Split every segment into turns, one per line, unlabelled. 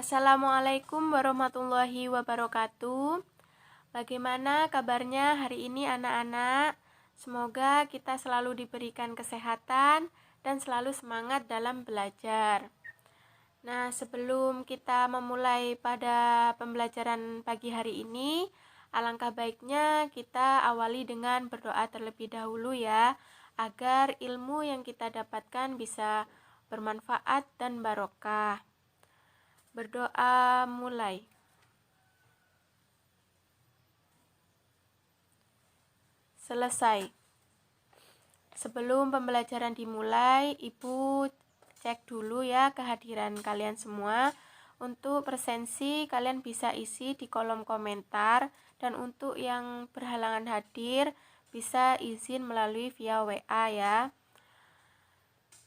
Assalamualaikum warahmatullahi wabarakatuh. Bagaimana kabarnya hari ini anak-anak? Semoga kita selalu diberikan kesehatan dan selalu semangat dalam belajar. Nah, sebelum kita memulai pada pembelajaran pagi hari ini, alangkah baiknya kita awali dengan berdoa terlebih dahulu ya, agar ilmu yang kita dapatkan bisa bermanfaat dan barokah. Berdoa mulai. Selesai. Sebelum pembelajaran dimulai, Ibu cek dulu ya kehadiran kalian semua. Untuk presensi kalian bisa isi di kolom komentar, dan untuk yang berhalangan hadir bisa izin melalui via WA ya.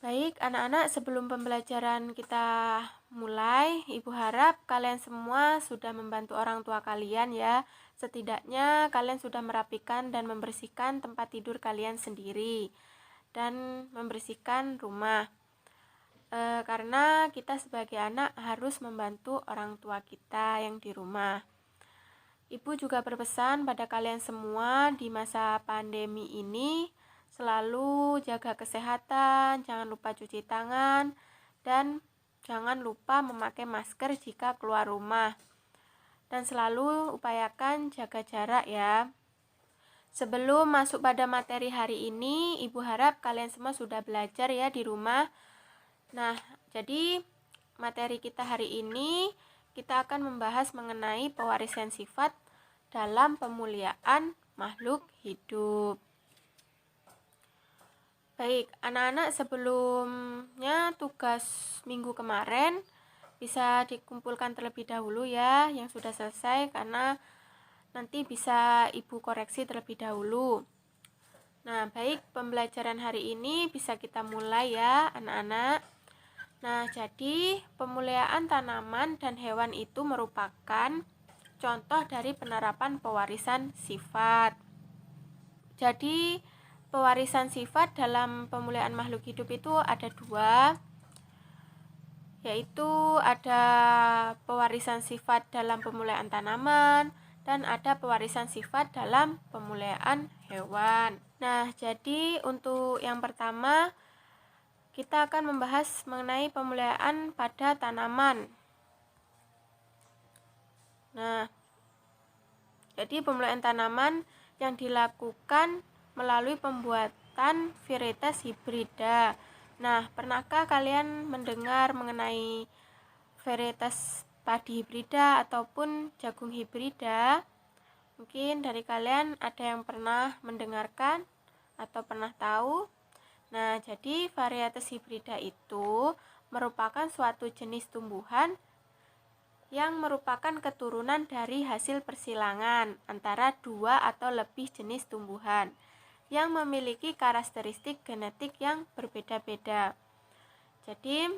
Baik anak-anak, sebelum pembelajaran kita mulai, Ibu harap kalian semua sudah membantu orang tua kalian ya. Setidaknya kalian sudah merapikan dan membersihkan tempat tidur kalian sendiri dan membersihkan rumah. Karena kita sebagai anak harus membantu orang tua kita yang di rumah. Ibu juga berpesan pada kalian semua di masa pandemi ini, selalu jaga kesehatan, jangan lupa cuci tangan, dan jangan lupa memakai masker jika keluar rumah. Dan selalu upayakan jaga jarak ya. Sebelum masuk pada materi hari ini, Ibu harap kalian semua sudah belajar ya di rumah. Nah, jadi materi kita hari ini, kita akan membahas mengenai pewarisan sifat dalam pemuliaan makhluk hidup. Baik, anak-anak, sebelumnya tugas minggu kemarin bisa dikumpulkan terlebih dahulu ya yang sudah selesai, karena nanti bisa Ibu koreksi terlebih dahulu. Nah, baik, pembelajaran hari ini bisa kita mulai ya anak-anak. Nah, jadi pemuliaan tanaman dan hewan itu merupakan contoh dari penerapan pewarisan sifat. Jadi pewarisan sifat dalam pemuliaan makhluk hidup itu ada dua, yaitu ada pewarisan sifat dalam pemuliaan tanaman dan ada pewarisan sifat dalam pemuliaan hewan. Nah, jadi untuk yang pertama kita akan membahas mengenai pemuliaan pada tanaman. Nah, jadi pemuliaan tanaman yang dilakukan melalui pembuatan varietas hibrida. Nah, pernahkah kalian mendengar mengenai varietas padi hibrida ataupun jagung hibrida? Mungkin dari kalian ada yang pernah mendengarkan atau pernah tahu. Nah, jadi varietas hibrida itu merupakan suatu jenis tumbuhan yang merupakan keturunan dari hasil persilangan antara dua atau lebih jenis tumbuhan yang memiliki karakteristik genetik yang berbeda-beda. Jadi,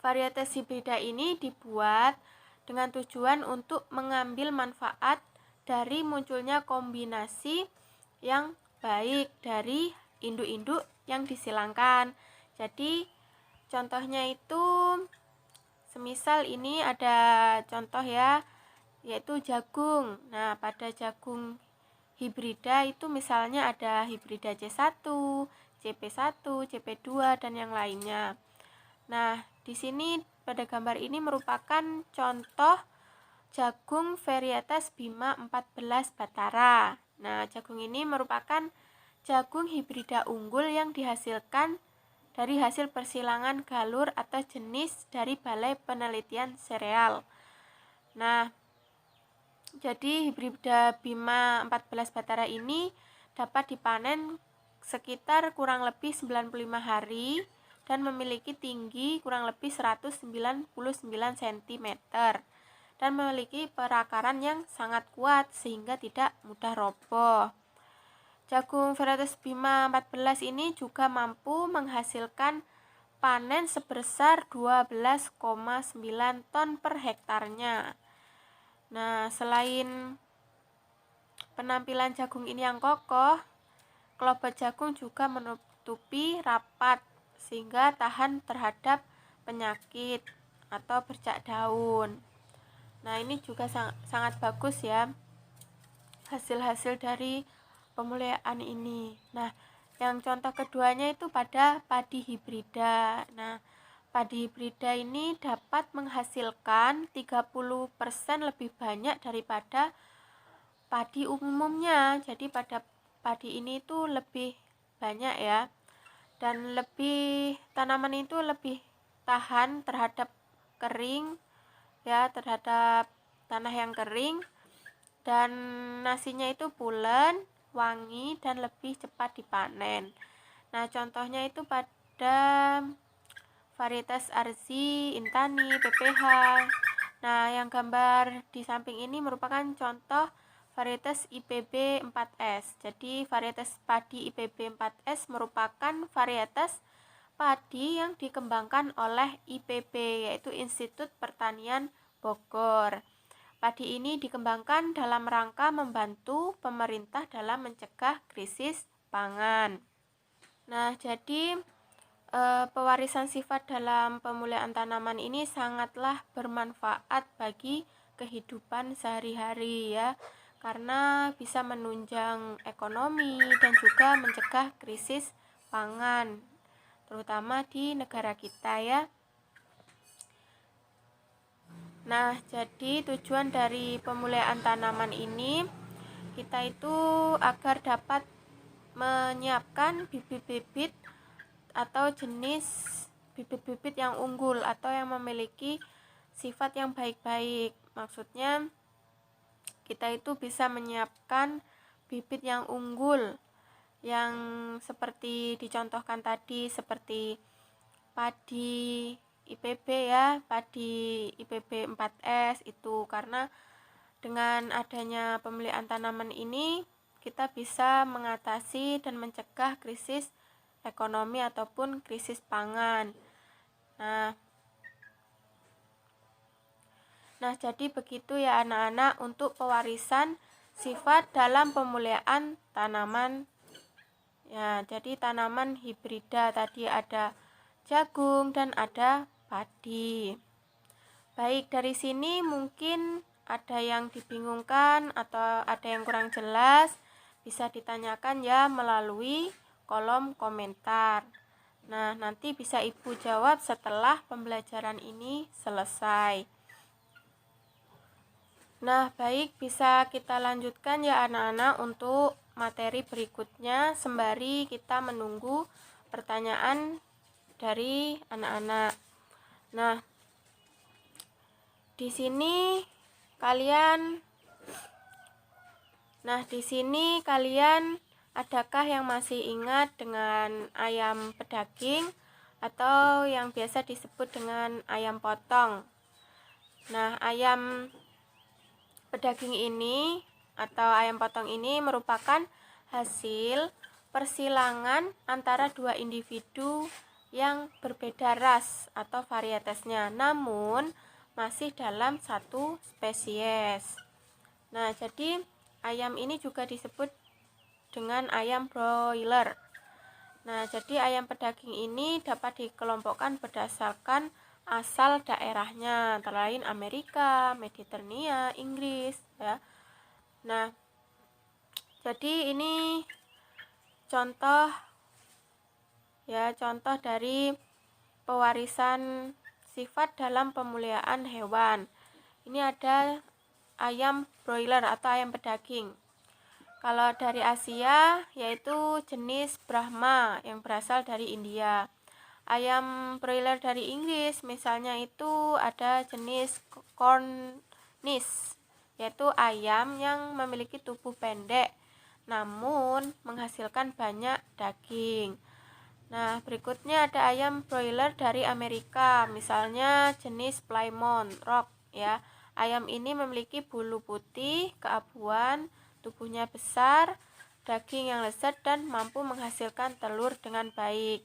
varietas hibrida ini dibuat dengan tujuan untuk mengambil manfaat dari munculnya kombinasi yang baik dari induk-induk yang disilangkan. Jadi, contohnya itu semisal ini ada contoh ya, yaitu jagung. Nah, pada jagung hibrida itu misalnya ada hibrida C1, CP1, CP2 dan yang lainnya. Nah, di sini pada gambar ini merupakan contoh jagung varietas Bima 14 Batara. Nah, jagung ini merupakan jagung hibrida unggul yang dihasilkan dari hasil persilangan galur atau jenis dari Balai Penelitian Sereal. Nah, jadi hibrida Bima 14 Batara ini dapat dipanen sekitar kurang lebih 95 hari dan memiliki tinggi kurang lebih 199 cm dan memiliki perakaran yang sangat kuat sehingga tidak mudah roboh. Jagung varietas Bima 14 ini juga mampu menghasilkan panen sebesar 12,9 ton per hektarnya. Nah, selain penampilan jagung ini yang kokoh, kelobak jagung juga menutupi rapat sehingga tahan terhadap penyakit. atau bercak daun. Nah, ini juga sangat bagus ya hasil-hasil dari pemuliaan ini. Nah, yang contoh keduanya itu pada padi hibrida. Nah, padi hibrida ini dapat menghasilkan 30% lebih banyak daripada padi umumnya. Jadi pada padi ini itu lebih banyak ya, dan tanaman itu lebih tahan terhadap kering ya, terhadap tanah yang kering, dan nasinya itu pulen, wangi, dan lebih cepat dipanen. Nah, contohnya itu pada varietas Arzi, Intani, PPH. Nah, yang gambar di samping ini merupakan contoh varietas IPB 4S. Jadi, varietas padi IPB 4S merupakan varietas padi yang dikembangkan oleh IPB, yaitu Institut Pertanian Bogor. Padi ini dikembangkan dalam rangka membantu pemerintah dalam mencegah krisis pangan. Nah, jadi pewarisan sifat dalam pemulihan tanaman ini sangatlah bermanfaat bagi kehidupan sehari-hari ya, karena bisa menunjang ekonomi dan juga mencegah krisis pangan, terutama di negara kita ya. Nah, jadi tujuan dari pemulihan tanaman ini kita itu agar dapat menyiapkan bibit-bibit atau jenis bibit-bibit yang unggul atau yang memiliki sifat yang baik-baik. Maksudnya kita itu bisa menyiapkan bibit yang unggul yang seperti dicontohkan tadi, seperti padi IPB ya, padi IPB 4S itu, karena dengan adanya pemeliharaan tanaman ini kita bisa mengatasi dan mencegah krisis ekonomi ataupun krisis pangan. Nah, jadi begitu ya anak-anak untuk pewarisan sifat dalam pemulihaan tanaman. Ya, jadi tanaman hibrida tadi ada jagung dan ada padi. Baik, dari sini mungkin ada yang dibingungkan atau ada yang kurang jelas, bisa ditanyakan ya melalui kolom komentar. Nah, nanti bisa Ibu jawab setelah pembelajaran ini selesai. Nah, baik, bisa kita lanjutkan ya anak-anak untuk materi berikutnya sembari kita menunggu pertanyaan dari anak-anak. Nah, di sini kalian adakah yang masih ingat dengan ayam pedaging atau yang biasa disebut dengan ayam potong? Nah, ayam pedaging ini atau ayam potong ini merupakan hasil persilangan antara dua individu yang berbeda ras atau varietasnya, namun masih dalam satu spesies. Nah, jadi ayam ini juga disebut dengan ayam broiler. Nah, jadi ayam pedaging ini dapat dikelompokkan berdasarkan asal daerahnya, antara lain Amerika, Mediterania, Inggris ya. Nah, jadi ini contoh dari pewarisan sifat dalam pemeliharaan hewan. Ini ada ayam broiler atau ayam pedaging. Kalau dari Asia yaitu jenis Brahma yang berasal dari India. Ayam broiler dari Inggris misalnya itu ada jenis Cornish, yaitu ayam yang memiliki tubuh pendek namun menghasilkan banyak daging. Nah, berikutnya ada ayam broiler dari Amerika, misalnya jenis Plymouth Rock ya. Ayam ini memiliki bulu putih, keabuan, tubuhnya besar, daging yang lezat dan mampu menghasilkan telur dengan baik.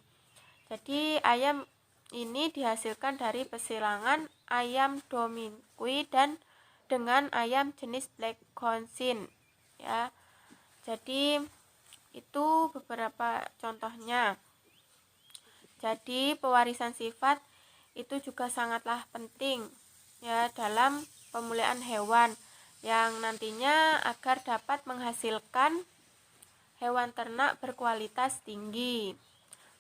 Jadi ayam ini dihasilkan dari persilangan ayam Dominique dan dengan ayam jenis Black Cousin ya. Jadi itu beberapa contohnya. Jadi pewarisan sifat itu juga sangatlah penting ya dalam pemulihan hewan yang nantinya agar dapat menghasilkan hewan ternak berkualitas tinggi.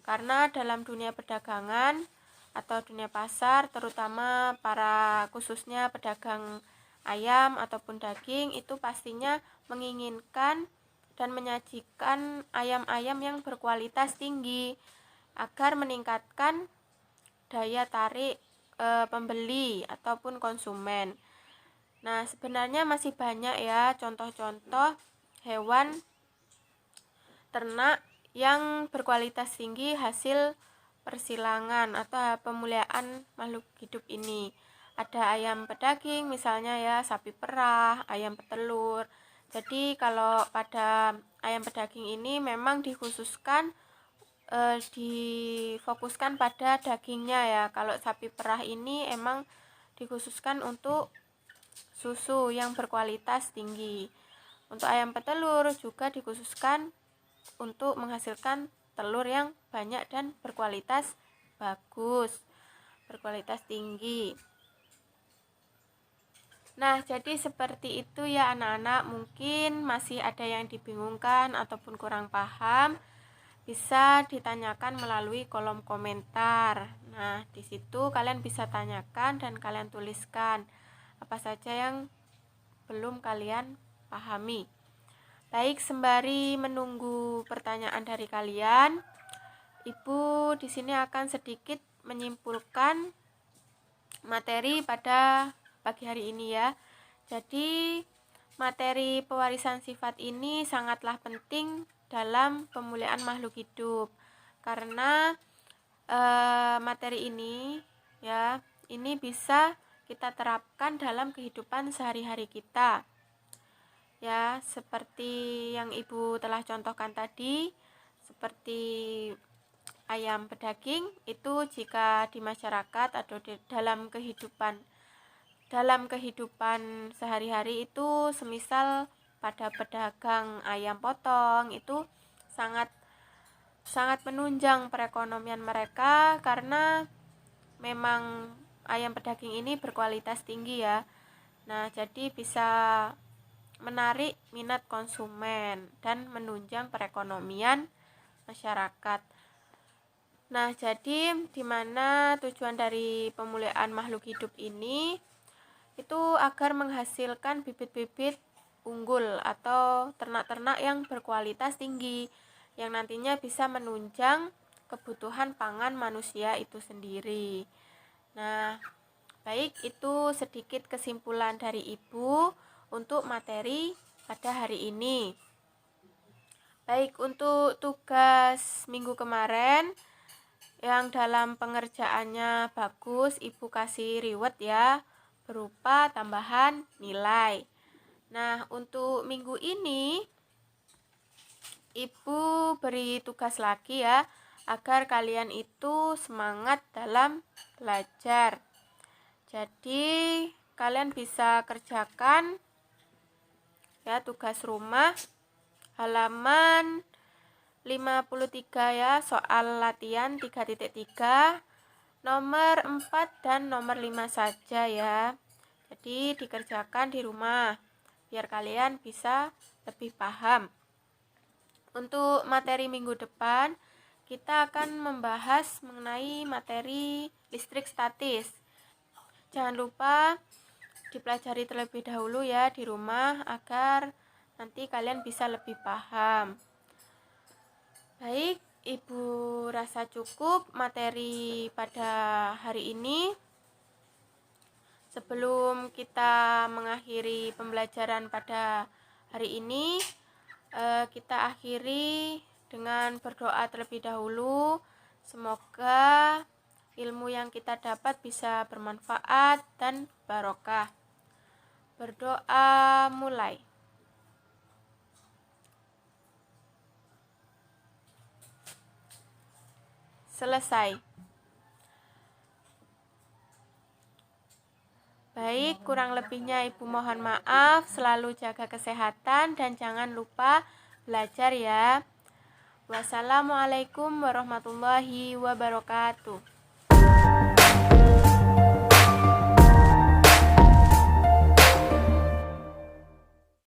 Karena dalam dunia perdagangan atau dunia pasar, terutama khususnya pedagang ayam ataupun daging, itu pastinya menginginkan dan menyajikan ayam-ayam yang berkualitas tinggi agar meningkatkan daya tarik pembeli ataupun konsumen. Nah, sebenarnya masih banyak ya contoh-contoh hewan ternak yang berkualitas tinggi hasil persilangan atau pemulihaan makhluk hidup ini. Ada ayam pedaging misalnya ya, sapi perah, ayam petelur. Jadi kalau pada ayam pedaging ini memang difokuskan pada dagingnya ya. Kalau sapi perah ini emang dikhususkan untuk susu yang berkualitas tinggi. Untuk ayam petelur juga dikhususkan untuk menghasilkan telur yang banyak dan berkualitas bagus, berkualitas tinggi. Nah, jadi seperti itu ya anak-anak. Mungkin masih ada yang dibingungkan ataupun kurang paham, bisa ditanyakan melalui kolom komentar. Nah, di situ kalian bisa tanyakan dan kalian tuliskan apa saja yang belum kalian pahami. Baik, sembari menunggu pertanyaan dari kalian, Ibu di sini akan sedikit menyimpulkan materi pada pagi hari ini ya. Jadi, materi pewarisan sifat ini sangatlah penting dalam pemulihan makhluk hidup. Karena materi ini ya, ini bisa kita terapkan dalam kehidupan sehari-hari kita. Ya, seperti yang Ibu telah contohkan tadi, seperti ayam pedaging itu jika di masyarakat atau dalam kehidupan sehari-hari itu semisal pada pedagang ayam potong itu sangat menunjang perekonomian mereka karena memang ayam pedaging ini berkualitas tinggi ya. Nah, jadi bisa menarik minat konsumen dan menunjang perekonomian masyarakat. Nah, jadi dimana tujuan dari pemulihan makhluk hidup ini itu agar menghasilkan bibit-bibit unggul atau ternak-ternak yang berkualitas tinggi yang nantinya bisa menunjang kebutuhan pangan manusia itu sendiri. Nah, baik, itu sedikit kesimpulan dari Ibu untuk materi pada hari ini. Baik, untuk tugas minggu kemarin yang dalam pengerjaannya bagus, Ibu kasih reward ya, berupa tambahan nilai. Nah, untuk minggu ini Ibu beri tugas lagi ya, agar kalian itu semangat dalam belajar. Jadi, kalian bisa kerjakan ya tugas rumah halaman 53 ya, soal latihan 3.3 nomor 4 dan nomor 5 saja ya. Jadi dikerjakan di rumah biar kalian bisa lebih paham. Untuk materi minggu depan kita akan membahas mengenai materi listrik statis. Jangan lupa dipelajari terlebih dahulu ya di rumah agar nanti kalian bisa lebih paham. Baik, Ibu rasa cukup materi pada hari ini. Sebelum kita mengakhiri pembelajaran pada hari ini, kita akhiri dengan berdoa terlebih dahulu. Semoga ilmu yang kita dapat bisa bermanfaat dan barokah. Berdoa mulai. Selesai. Baik, kurang lebihnya Ibu mohon maaf. Selalu jaga kesehatan dan jangan lupa belajar ya. Wassalamualaikum warahmatullahi wabarakatuh.